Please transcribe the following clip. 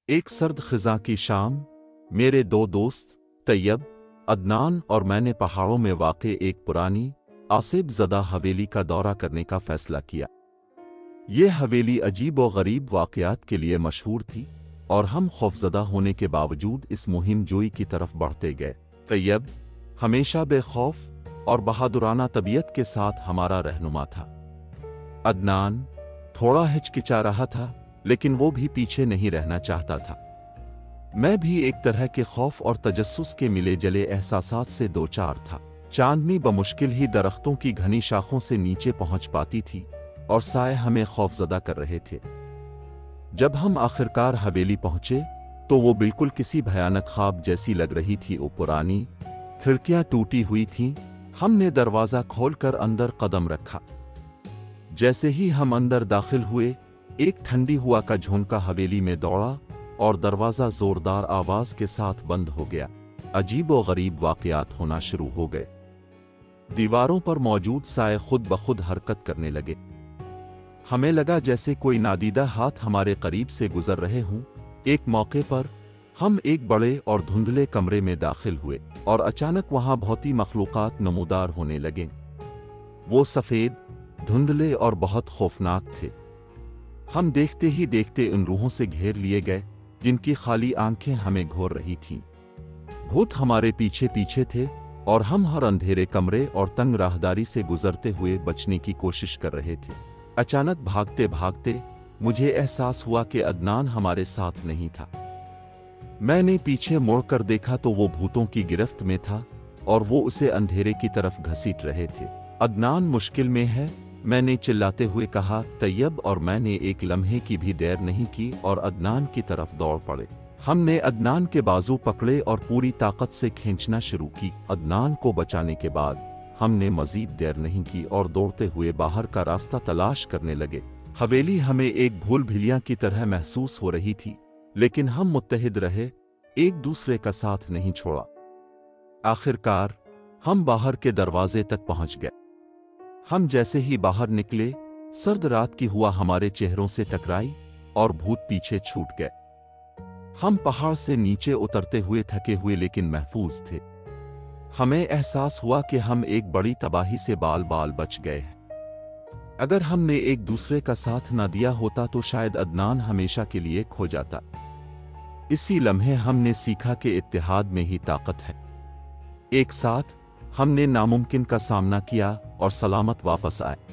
ایک سرد خزاں کی شام میرے دو دوست طیب عدنان اور میں نے پہاڑوں میں واقع ایک پرانی آصف زدہ حویلی کا دورہ کرنے کا فیصلہ کیا۔ یہ حویلی عجیب و غریب واقعات کے لیے مشہور تھی اور ہم خوفزدہ ہونے کے باوجود اس مہم جوئی کی طرف بڑھتے گئے۔ طیب ہمیشہ بے خوف اور بہادرانہ طبیعت کے ساتھ ہمارا رہنما تھا۔ عدنان تھوڑا ہچکچا رہا تھا لیکن وہ بھی پیچھے نہیں رہنا چاہتا تھا۔ میں بھی ایک طرح کے خوف اور تجسس کے ملے جلے احساسات سے دوچار تھا۔ چاندنی بمشکل ہی درختوں کی گھنی شاخوں سے نیچے پہنچ پاتی تھی اور سائے ہمیں خوفزدہ کر رہے تھے۔ جب ہم آخرکار حویلی پہنچے تو وہ بالکل کسی بھیانک خواب جیسی لگ رہی تھی۔ وہ پرانی کھڑکیاں ٹوٹی ہوئی تھیں۔ ہم نے دروازہ کھول کر اندر قدم رکھا۔ جیسے ہی ہم اندر داخل ہوئے ایک ٹھنڈی ہوا کا جھونکا حویلی میں دوڑا اور دروازہ زوردار آواز کے ساتھ بند ہو گیا۔ عجیب و غریب واقعات ہونا شروع ہو گئے۔ دیواروں پر موجود سائے خود بخود حرکت کرنے لگے۔ ہمیں لگا جیسے کوئی نادیدہ ہاتھ ہمارے قریب سے گزر رہے ہوں۔ ایک موقع پر ہم ایک بڑے اور دھندلے کمرے میں داخل ہوئے اور اچانک وہاں بھوتی مخلوقات نمودار ہونے لگیں۔ وہ سفید، دھندلے اور بہت خوفناک تھے۔ ہم دیکھتے ہی دیکھتے ان روحوں سے گھیر لیے گئے جن کی خالی آنکھیں ہمیں گھور رہی تھیں۔ بھوت ہمارے پیچھے پیچھے تھے اور ہم ہر اندھیرے کمرے اور تنگ راہداری سے گزرتے ہوئے بچنے کی کوشش کر رہے تھے۔ اچانک بھاگتے بھاگتے مجھے احساس ہوا کہ عدنان ہمارے ساتھ نہیں تھا۔ میں نے پیچھے مڑ کر دیکھا تو وہ بھوتوں کی گرفت میں تھا اور وہ اسے اندھیرے کی طرف گھسیٹ رہے تھے۔ عدنان مشکل میں ہے، میں نے چلاتے ہوئے کہا۔ طیب اور میں نے ایک لمحے کی بھی دیر نہیں کی اور عدنان کی طرف دوڑ پڑے۔ ہم نے عدنان کے بازو پکڑے اور پوری طاقت سے کھینچنا شروع کی۔ عدنان کو بچانے کے بعد ہم نے مزید دیر نہیں کی اور دوڑتے ہوئے باہر کا راستہ تلاش کرنے لگے۔ حویلی ہمیں ایک بھول بھلیا کی طرح محسوس ہو رہی تھی لیکن ہم متحد رہے، ایک دوسرے کا ساتھ نہیں چھوڑا۔ آخرکار ہم باہر کے دروازے تک پہنچ گئے۔ ہم جیسے ہی باہر نکلے سرد رات کی ہوا ہمارے چہروں سے ٹکرائی اور بھوت پیچھے چھوٹ گئے۔ ہم پہاڑ سے نیچے اترتے ہوئے تھکے ہوئے لیکن محفوظ تھے۔ ہمیں احساس ہوا کہ ہم ایک بڑی تباہی سے بال بال بچ گئے ہیں۔ اگر ہم نے ایک دوسرے کا ساتھ نہ دیا ہوتا تو شاید عدنان ہمیشہ کے لیے کھو جاتا۔ اسی لمحے ہم نے سیکھا کہ اتحاد میں ہی طاقت ہے۔ ایک ساتھ ہم نے ناممکن کا سامنا کیا اور سلامت واپس آئے۔